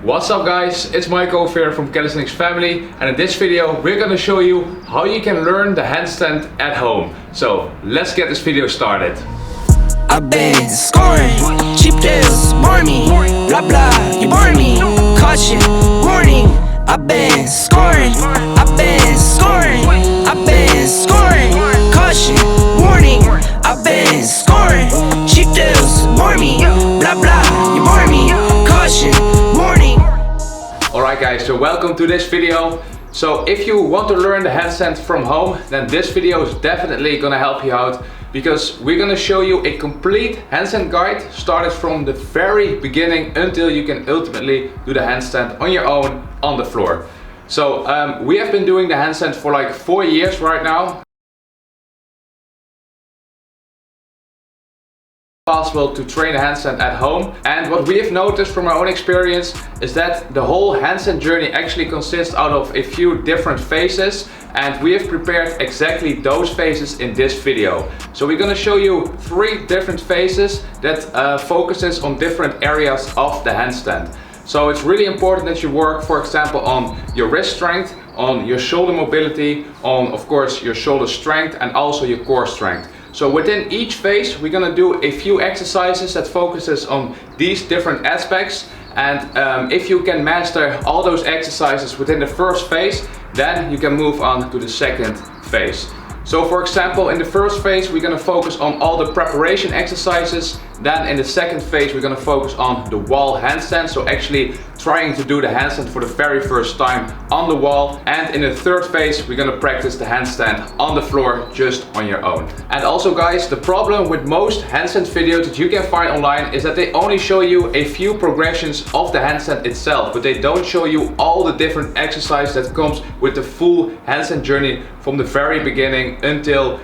What's up guys, it's Michael here from Calisthenics family, and in this video we're gonna show you how you can learn the handstand at home. So let's get this video started. I've been scoring, cheap deals, bore me, blah blah, you bore me, caution, warning. I've been scoring, I've been scoring, I've been scoring, caution, warning. I've been scoring, cheap deals, bore me, blah blah, you bore me, caution, warning. Alright guys, so welcome to this video. So if you want to learn the handstand from home, then this video is definitely gonna help you out, because we're gonna show you a complete handstand guide started from the very beginning until you can ultimately do the handstand on your own on the floor. So we have been doing the handstand for like 4 years right now. Possible to train a handstand at home, and what we have noticed from our own experience is that the whole handstand journey actually consists out of a few different phases, and we have prepared exactly those phases in this video. So we're going to show you 3 different phases that focuses on different areas of the handstand. So it's really important that you work, for example, on your wrist strength, on your shoulder mobility, on of course your shoulder strength, and also your core strength. So within each phase we're gonna do a few exercises that focuses on these different aspects, and if you can master all those exercises within the first phase, then you can move on to the second phase. So for example, in the first phase we're gonna focus on all the preparation exercises. Then in the second phase we're gonna focus on the wall handstand, so actually trying to do the handstand for the very first time on the wall. And in the third phase we're gonna practice the handstand on the floor just on your own. And also guys, the problem with most handstand videos that you can find online is that they only show you a few progressions of the handstand itself, but they don't show you all the different exercises that comes with the full handstand journey from the very beginning until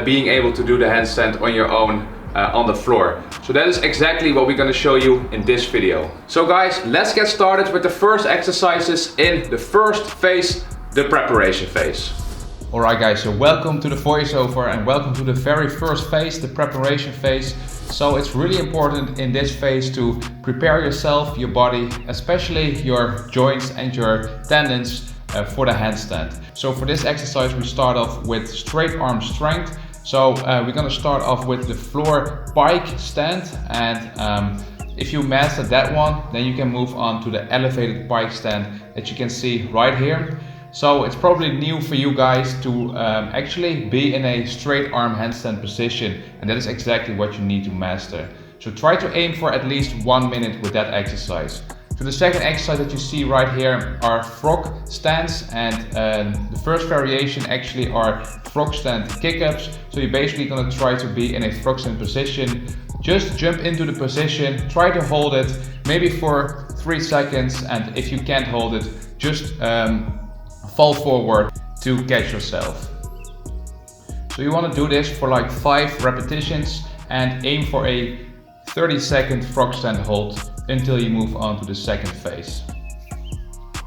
being able to do the handstand on your own on the floor. So that is exactly what we're going to show you in this video. So guys, let's get started with the first exercises in the first phase, the preparation phase. Alright guys, so welcome to the voiceover and welcome to the very first phase, the preparation phase. So it's really important in this phase to prepare yourself, your body, especially your joints and your tendons for the handstand. So for this exercise we start off with straight arm strength. So we're going to start off with the floor bike stand, and if you master that one, then you can move on to the elevated bike stand that you can see right here. So it's probably new for you guys to actually be in a straight arm handstand position, and that is exactly what you need to master. So try to aim for at least 1 minute with that exercise. So the second exercise that you see right here are frog stands, and the first variation actually are frog stand kick-ups. So you're basically going to try to be in a frog stand position. Just jump into the position, try to hold it maybe for 3 seconds, and if you can't hold it, just fall forward to catch yourself. So you want to do this for like 5 repetitions and aim for a 30-second frog stand hold until you move on to the second phase.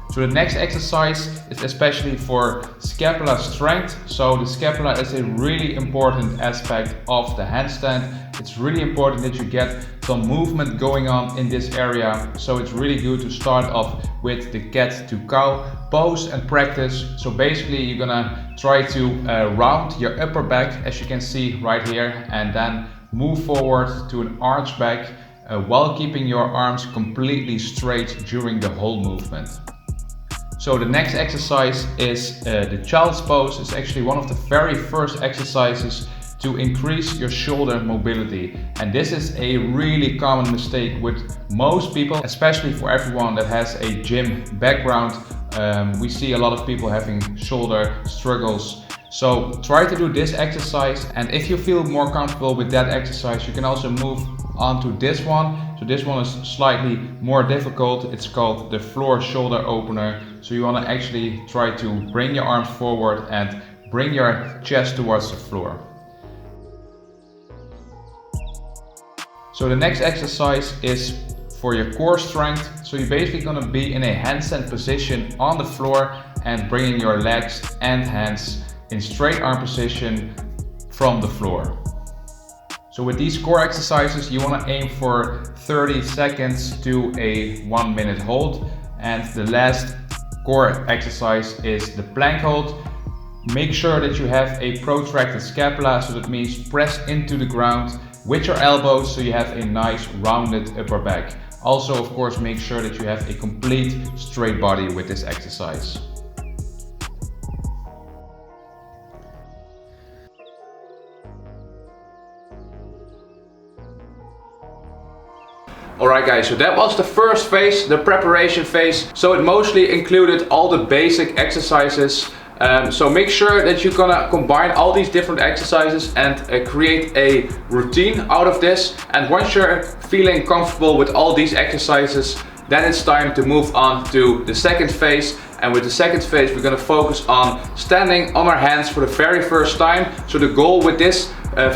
So the next exercise is especially for scapular strength. So the scapula is a really important aspect of the handstand. It's really important that you get some movement going on in this area. So it's really good to start off with the cat to cow pose and practice. So basically you're gonna try to round your upper back, as you can see right here, and then move forward to an arch back while keeping your arms completely straight during the whole movement. So the next exercise is the child's pose. It's actually one of the very first exercises to increase your shoulder mobility, and this is a really common mistake with most people, especially for everyone that has a gym background. We see a lot of people having shoulder struggles. So try to do this exercise, and if you feel more comfortable with that exercise, you can also move on to this one. So this one is slightly more difficult. It's called the floor shoulder opener. So you want to actually try to bring your arms forward and bring your chest towards the floor. So the next exercise is for your core strength. So you're basically going to be in a handstand position on the floor and bringing your legs and hands in straight arm position from the floor. So with these core exercises, you want to aim for 30 seconds to a 1 minute hold. And the last core exercise is the plank hold. Make sure that you have a protracted scapula, so that means press into the ground with your elbows so you have a nice rounded upper back. Also, of course, make sure that you have a complete straight body with this exercise. Alright guys, so that was the first phase, the preparation phase. So it mostly included all the basic exercises. So make sure that you're gonna combine all these different exercises and create a routine out of this. And once you're feeling comfortable with all these exercises, then it's time to move on to the second phase. And with the second phase, we're gonna focus on standing on our hands for the very first time. So the goal with this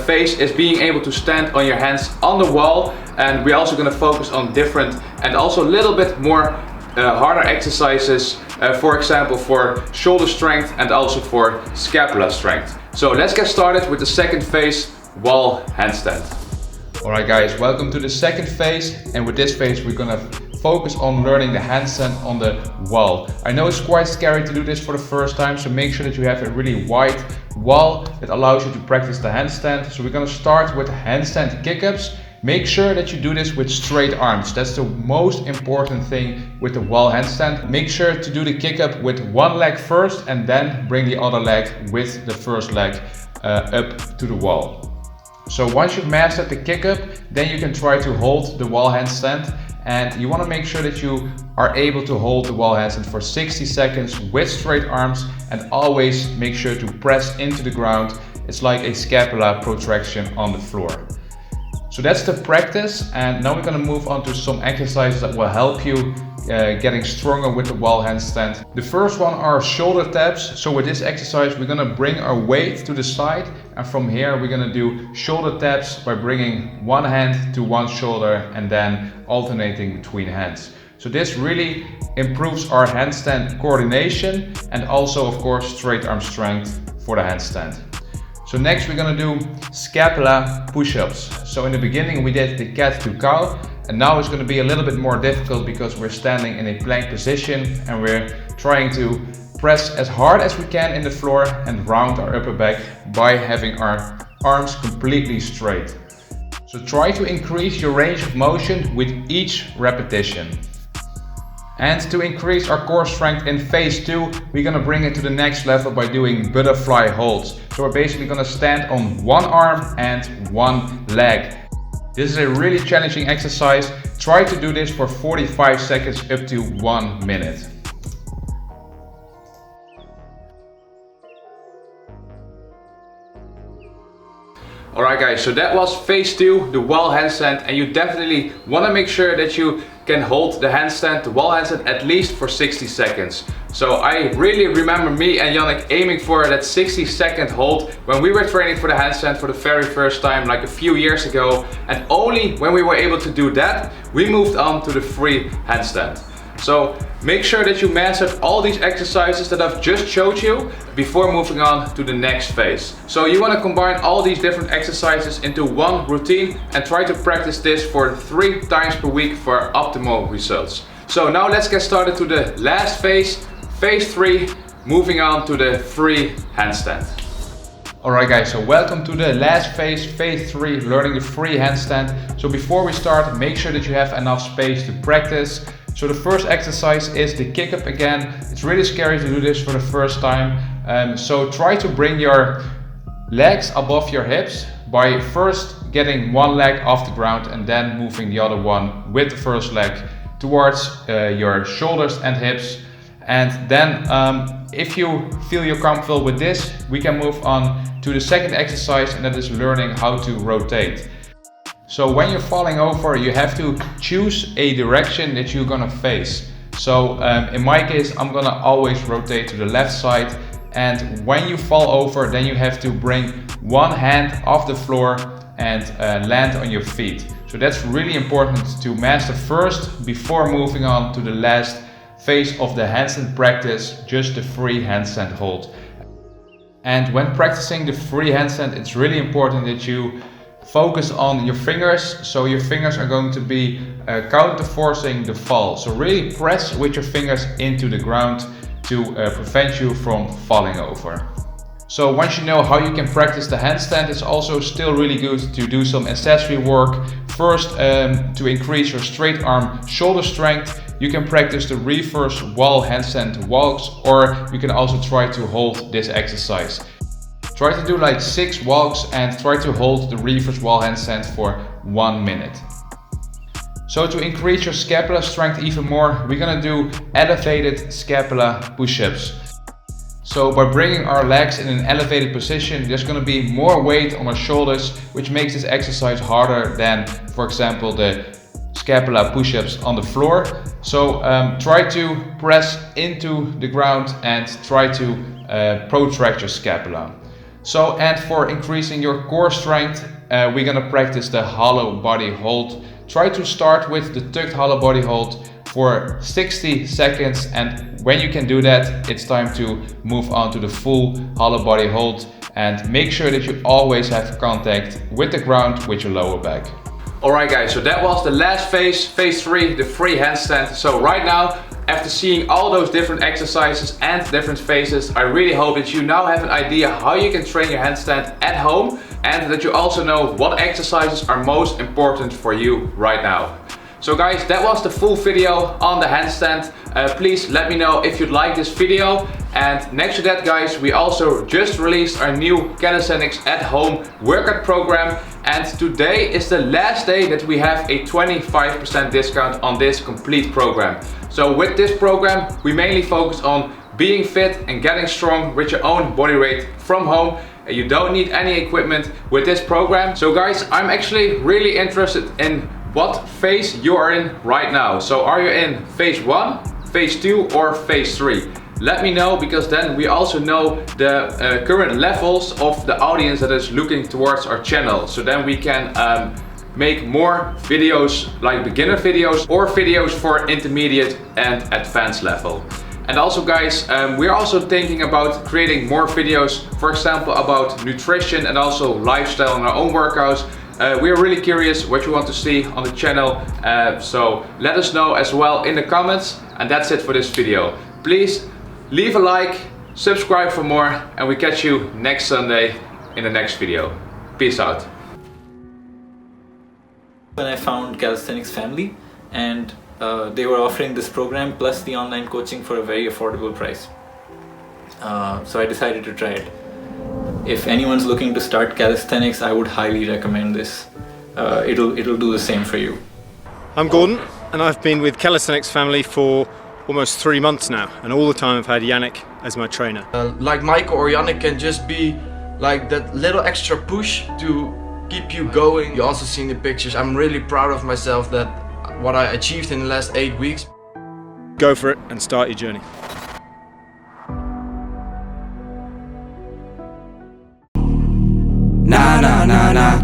phase is being able to stand on your hands on the wall. And we're also gonna focus on different and also a little bit more harder exercises, for example for shoulder strength and also for scapula strength. So let's get started with the second phase, wall handstand. Alright guys, welcome to the second phase, and with this phase we're gonna focus on learning the handstand on the wall. I know it's quite scary to do this for the first time, so make sure that you have a really wide wall that allows you to practice the handstand. So we're gonna start with handstand kick-ups. Make sure that you do this with straight arms. That's the most important thing with the wall handstand. Make sure to do the kick up with one leg first and then bring the other leg with the first leg up to the wall. So once you've mastered the kick up, then you can try to hold the wall handstand. And you want to make sure that you are able to hold the wall handstand for 60 seconds with straight arms, and always make sure to press into the ground. It's like a scapula protraction on the floor. So that's the practice, and now we're going to move on to some exercises that will help you getting stronger with the wall handstand. The first one are shoulder taps. So with this exercise we're going to bring our weight to the side, and from here we're going to do shoulder taps by bringing one hand to one shoulder and then alternating between hands. So this really improves our handstand coordination and also of course straight arm strength for the handstand. So next we're gonna do scapula push-ups. So in the beginning we did the cat to cow, and now it's gonna be a little bit more difficult because we're standing in a plank position and we're trying to press as hard as we can in the floor and round our upper back by having our arms completely straight. So try to increase your range of motion with each repetition. And to increase our core strength in phase 2, we're gonna bring it to the next level by doing butterfly holds. So we're basically gonna stand on one arm and one leg. This is a really challenging exercise. Try to do this for 45 seconds up to 1 minute. Alright guys, so that was phase 2, the wall handstand, and you definitely want to make sure that you can hold the handstand, the wall handstand, at least for 60 seconds. So I really remember me and Yannick aiming for that 60-second hold when we were training for the handstand for the very first time, like a few years ago, and only when we were able to do that, we moved on to the free handstand. So make sure that you mastered all these exercises that I've just showed you before moving on to the next phase. So you want to combine all these different exercises into one routine and try to practice this for 3 times per week for optimal results. So now let's get started to the last phase, phase 3, moving on to the free handstand. Alright guys, so welcome to the last phase, phase 3, learning the free handstand. So before we start, make sure that you have enough space to practice. So the first exercise is the kick up again. It's really scary to do this for the first time. So try to bring your legs above your hips by first getting one leg off the ground and then moving the other one with the first leg towards your shoulders and hips. And then if you feel you're comfortable with this, we can move on to the second exercise, and that is learning how to rotate. So when you're falling over, you have to choose a direction that you're gonna face. So in my case, I'm gonna always rotate to the left side. And when you fall over, then you have to bring one hand off the floor and land on your feet. So that's really important to master first before moving on to the last phase of the handstand practice, just the free handstand hold. And when practicing the free handstand, it's really important that you focus on your fingers, so your fingers are going to be counter-forcing the fall. So really press with your fingers into the ground to prevent you from falling over. So once you know how you can practice the handstand, it's also still really good to do some accessory work. First, to increase your straight arm shoulder strength, you can practice the reverse wall handstand walks, or you can also try to hold this exercise. Try to do like 6 walks and try to hold the reverse wall handstand for 1 minute. So to increase your scapular strength even more, we're gonna do elevated scapula push-ups. So by bringing our legs in an elevated position, there's gonna be more weight on our shoulders, which makes this exercise harder than, for example, the scapula push-ups on the floor. So try to press into the ground and try to protract your scapula. So, and for increasing your core strength, we're gonna practice the hollow body hold. Try to start with the tucked hollow body hold for 60 seconds, and when you can do that, it's time to move on to the full hollow body hold, and make sure that you always have contact with the ground with your lower back. Alright guys, so that was the last phase, phase 3, the free handstand. So right now, after seeing all those different exercises and different phases, I really hope that you now have an idea how you can train your handstand at home, and that you also know what exercises are most important for you right now. So guys, that was the full video on the handstand. Please let me know if you'd like this video. And next to that guys, we also just released our new Calisthenics at Home workout program. And today is the last day that we have a 25% discount on this complete program. So with this program, we mainly focus on being fit and getting strong with your own body weight from home. You don't need any equipment with this program. So guys, I'm actually really interested in what phase you are in right now. So are you in phase 1, phase 2 or phase 3? Let me know, because then we also know the current levels of the audience that is looking towards our channel. So then we can make more videos like beginner videos or videos for intermediate and advanced level. And also guys, we're also thinking about creating more videos, for example about nutrition and also lifestyle and our own workouts. We're really curious what you want to see on the channel, so let us know as well in the comments. And that's it for this video. Please leave a like, subscribe for more, and we catch you next Sunday in the next video. Peace out. When I found Calisthenics Family, and they were offering this program plus the online coaching for a very affordable price. So I decided to try it. If anyone's looking to start calisthenics, I would highly recommend this. It'll do the same for you. I'm Gordon, and I've been with Calisthenics Family for almost 3 months now, and all the time I've had Yannick as my trainer. Like Michael or Yannick can just be like that little extra push to keep you going. You also seen the pictures. I'm really proud of myself that what I achieved in the last 8 weeks. Go for it and start your journey. Nah, nah, nah, nah.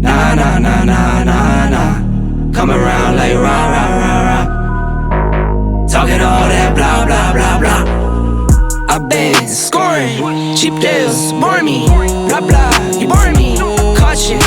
Nah, nah, nah, nah, nah, nah. Come around like rah, rah, rah, rah. Talking all that blah, blah, blah, blah. I've been scoring cheap deals, bore me.